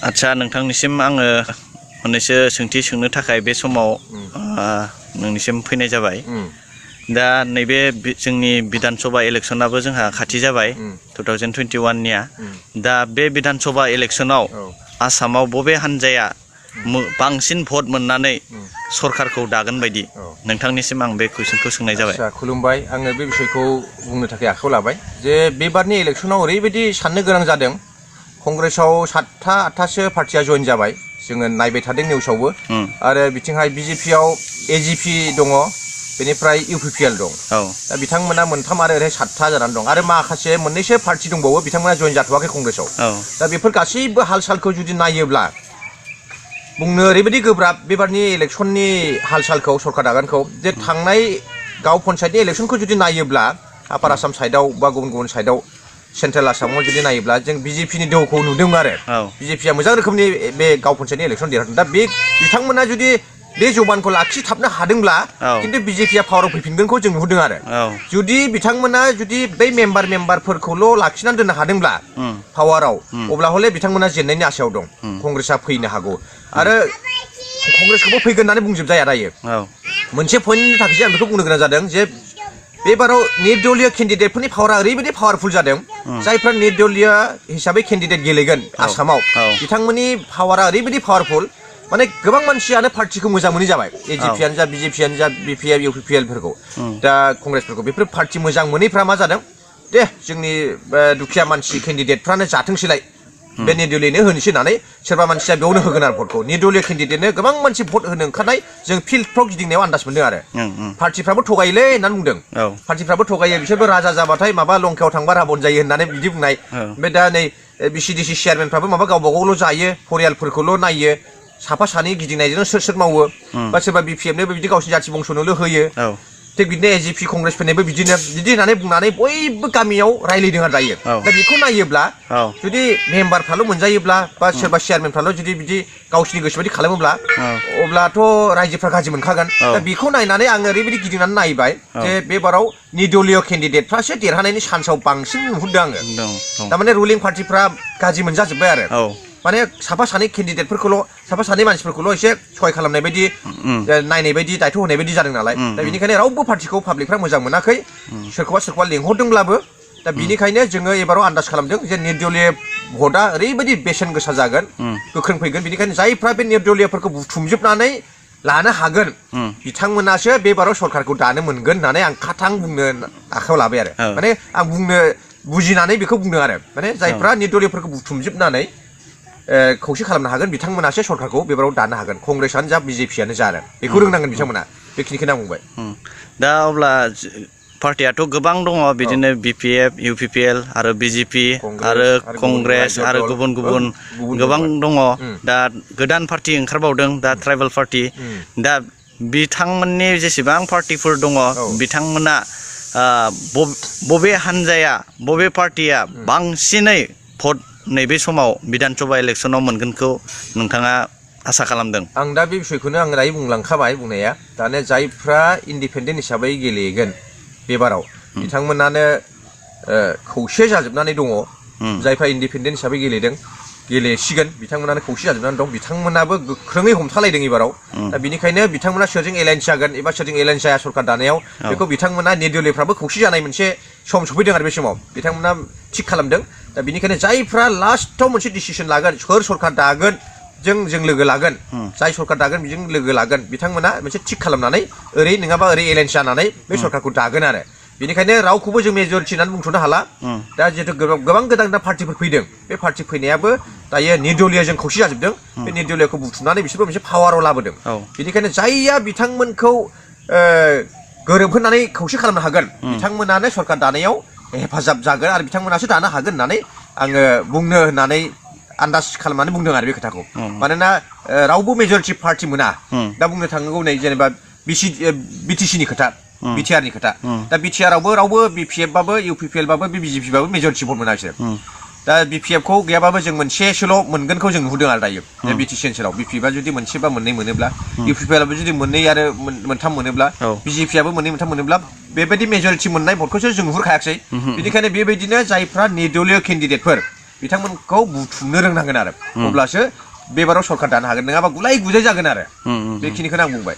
आच्छा नोंथांनिसिम आङो मोननैसो सोंथि सोंनो थाखाय बे समाव नोंनिसिम फैनाय जाबाय। दा नैबे जोंनि विधान सभा इलेक्शनाबो जोंहा खाथि जाबाय 2021 निया। दा बे विधान सभा इलेक्शनाव आसामाव बबे हान्जाया बांसिन भट मोननानै सरकारखौ दागोन बायदि नोंथांनिसिम आं बे कुइसनखौ सोंनाय जाबाय। आच्छा खुलुमबाय। आङो बे बिषयखौ बुंनो थाखाय आखायाव लाबाय जे बेबारनि इलेक्शनाव ओरैबायदि साननो गोनां जादों। कंग्रेसाव 7था 8थासो पार्टिया जइन जाबाय, जोङो नायबाय थादों निउसावबो। आरो बिथिंहाय बिजेपियाव एजिपि दङ, बेनिफ्राय इउपिपिएल दं। दा बिथांमोना मोनथाम आरो ओरैहाय 7था जानानै दं आरो माखासे मोननैसो पार्टि दंबावो बिथांमोना जइन जाथ'वाखै कंग्रेसाव। दा बेफोर गासैबो हाल सालखौ जुदि नायोब्ला बुंनो ओरैबायदि गोब्राब बेबारनि इलेक्शननि हाल सालखौ सरकार दागोनखौ जे थांनाय गाव पन्सायतनि इलेक्शनखौ जुदि नायोब्ला आपार आसाम साइडआव बा गुबुन गुबुन साइडआव सेन्ट्रेल आसामाव जुदि नायोब्ला जों बिजेपिनि दोहौखौ नुदों आरो बिजेपिया मोजां रोखोमनि बे गाव पन्सायतनि इलेक्शन देरहादों। दा बे बिथांमोना जुदि बे जौबानखौ लाखिथाबनो हादोंब्ला खिन्थु बिजेपिया पावाराव फैफिनगोनखौ जों नुहुरदों आरो जुदि बिथांमोना जुदि बै मेम्बारफोरखौल' लाखिनानै दोननो हादोंब्ला पावाराव, अब्ला हले बिथांमोना जेननायनि आसायाव दं। कंग्रेसा फैनो हागौ आरो कंग्रेसखौबो फैगोन होननानै बुंजोबजाया दायो। मोनसे पइन्टनि थाखायसो आं बेखौ बुंनो गोनां जादों जे बेबाराव निर्दलीय केन्डिडेटफोरनि पावारा ओरैबायदि पावारफुल जादों, जायफ्रा निर्दलीय हिसाबै केन्डिडेट गेलेगोन आसामाव बिथांमोननि पावारा ओरैबायदि पावारफुल, माने गोबां मानसियानो पार्टिखौ मोजां मोनै जाबाय। एजिपियानो जा बिजेपियानो जा बिपिएफ इउपिपिएलफोरखौ, दा कंग्रेसफोरखौ बेफोर पार्टि मोजां मोनैफ्रा मा जादों, दे जोंनि दुखिया मानसि केन्डिडेटफ्रानो जाथोंसैलाय, बे निर्दलीयनो होनोसै होननानै सोरबा मानसिया बेयावनो होगोन आरो भटखौ। निर्दलीय केन्डिडेटनो गोबां मानसि भट होनो ओंखारनाय जों फिल्डफ्राव गिदिंनायाव आन्दाज मोनदों आरो पार्टिफ्राबो थगायोलै होननानै बुंदों। पार्टिफ्राबो थगायो, बिसोरबो राजा जाबाथाय माबा लंकायाव थांबा राबन जायो होननानै बिदि बुंनाय। ओमफ्राय दा नै बिसिडिसि चेयारमेनफ्राबो माबा गावबा गावल' जायो, परियालफोरखौल' नायो, साफा सानै गिदिंनायजोंनो सोर मावो, बा सोरबा बिपिएफनोबो बिदि गावसिनि जाथि बंस'नोल' होयो, थिग बिदिनो एजिपि कंग्रेसफोरनोबो बिदिनो बिदि होननानै बुंनानै बयबो गामियाव रायलायदों आरो दायो। दा बेखौ नायोब्ला जुदि मेम्बारफ्राल' मोनजायोब्ला बा सोरबा चेयारमेनफ्राल' जुदि बिदि गावसिनि गोसोबायदि खालामोब्ला अब्लाथ' रायजोफ्रा गाज्रि मोनखागोन। दा बेखौ नायनानै आङो ओरैबायदि गिदिंनानै नायबाय जे बेबाराव निर्दलीय केन्डिडेटफ्रासो देरहानायनि चान्सआव बांसिन नुहुरदों आङो। थारमाने रुलिं पार्टिफ्रा गाज्रि मोनजाजोब्बाय आरो माने साफा सानै केन्डिडेटफोरखौल', साफा सानै मानसिफोरखौल' एसे सहाय खालामनाय बायदि, नायनाय बायदि, दायथ' होनाय बायदि जादों नालाय। दा बेनिखायनो रावबो पार्टिखौ पाब्लिकफ्रा मोजां मोनाखै, सोरखौबा लेंहरदोंब्लाबो। दा बेनिखायनो जोङो एबाराव आन्दाज खालामदों जे निर्दलीय भटआ ओरैबायदि बेसेन गोसा जागोन, गोख्रों फैगोन। बेनिखायनो जायफ्रा बे निर्दलीयफोरखौ बुथुमजोबनानै लानो हागोन बिथांमोनासो बेबाराव सरकारखौ दानो मोनगोन होननानै आं खाथां बुंनो आखायाव लाबाय आरो माने आं बुंनो बुजिनानै बेखौ बुंदों आरो माने जायफ्रा निर्दलीयफोरखौ बुथुमजोबनानै खौसे खालामनो हागोन बिथांमोनासो सरकारखौ बेबाराव दानो हागोन, कंग्रेसआनो जा बिजेपियानो जा आरो बेखौ रोंनांगोन बिथांमोना। बेखिनिखौनो आं बुंबाय। दा अब्ला पार्टियाथ' गोबां दङ, बिदिनो बिपिएफ इउपिपिएल आरो बिजेपि आरो कंग्रेस आरो गुबुन गुबुन गोबां दङ। दा गोदान पार्टि ओंखारबावदों, दा ट्राइबेल पार्टि। दा बिथांमोननि जेसेबां पार्टिफोर दङ बिथांमोना बबे हान्जाया, बबे पार्टिया बांसिनै भट नैबे समाव विधान सभा इलेक्शनाव मोनगोनखौ नोंथाङा आसा खालामदों? आं दा बे बिषयखौनो आं दायो बुंलांखाबाय बुंनाया। दाने जायफ्रा इन्डिपेन्डेन्ट हिसाबै गेलेगोन बेबाराव बिथांमोनानो खौसे जाजोबनानै दङ। जायफ्रा इन्डिपेन्डेन्ट हिसाबै गेलेसिगोन बिथांमोनानो खौसे जाजोबनानै दं, बिथांमोनाबो गोख्रोङै हमथालायदों एबाराव। दा बेनिखायनो बिथांमोना सोरजों एलायन्स जागोन एबा सोरजों एलायन्स जाया सरकार दानायाव बेखौ बिथांमोना निर्दलीयफ्राबो खौसे जानाय मोनसे सम सफैदों आरो बे समाव बिथांमोना थिग खालामदों। दा बेनिखायनो जायफ्रा लास्टाव मोनसे डिसिसन लागोन, सोर सरकार दागोन जों लोगो लागोन, जाय सरकार दागोन बेजों लोगो लागोन, बिथांमोना मोनसे थिग खालामनानै ओरै नङाबा ओरै एलायन्स जानानै बे सरकारखौ दागोन आरो बेनिखायनो रावखौबो जों मेजरिटि होननानै बुंथ'नो हाला। दा जिहेतु गोबां गोदान पार्टिफोर फैदों, बे पार्टि फैनायाबो दायो निर्दलीयजों खौसे जाजोबदों। बे निर्दलीयखौ बुथुमनानै बिसोरबो मोनसे पावाराव लाबोदों। बेनिखायनो जायया बिथांमोनखौ गोरोबहोनानै खौसे खालामनो हागोन बिथांमोनानो सरकार दानायाव हेफाजाब जागोन आरो बिथांमोनासो दानो हागोन होननानै आङो बुंनो होननानै आन्दाज खालामनानै बुंदों आरो बे खोथाखौ। मानोना रावबो मेजरिटि पार्टि मोना। दा बुंनो थाङोगौ नै जेनेबा बिटिसिनि खोथा, बिटिआरनि खोथा। दा बिटिआरावबो रावबो बिपिएफबाबो इउपिपिएलबाबो बिजेपिबाबो मेजरिटि भट मोना बिसोर। दा बिपिएफखौ गैयाबाबो जों मोनसेसोल' मोनगोनखौ जों नुहुरदों आरो दायो बिटिसि ओनसोलाव। बिपिएफआ जुदि मोनसे बा मोननै मोनोब्ला, इउपिपिएलआबो जुदि मोननै आरो मोनथाम मोनोब्ला, बिजेपिआबो मोननै मोनथाम मोनोब्ला बेबायदि मेजरिटि मोननाय भटखौसो जों नुहुरखायाखै। बेनिखायनो बेबायदिनो जायफ्रा निर्दलीय केन्डिडेटफोर बिथांमोनखौ बुथुमनो रोंनांगोन आरो अब्लासो बेबाराव सरखार दानो हागोन नङाबा गुलाय गुजाय जागोन आरो बेखिनिखौनो आं बुंबाय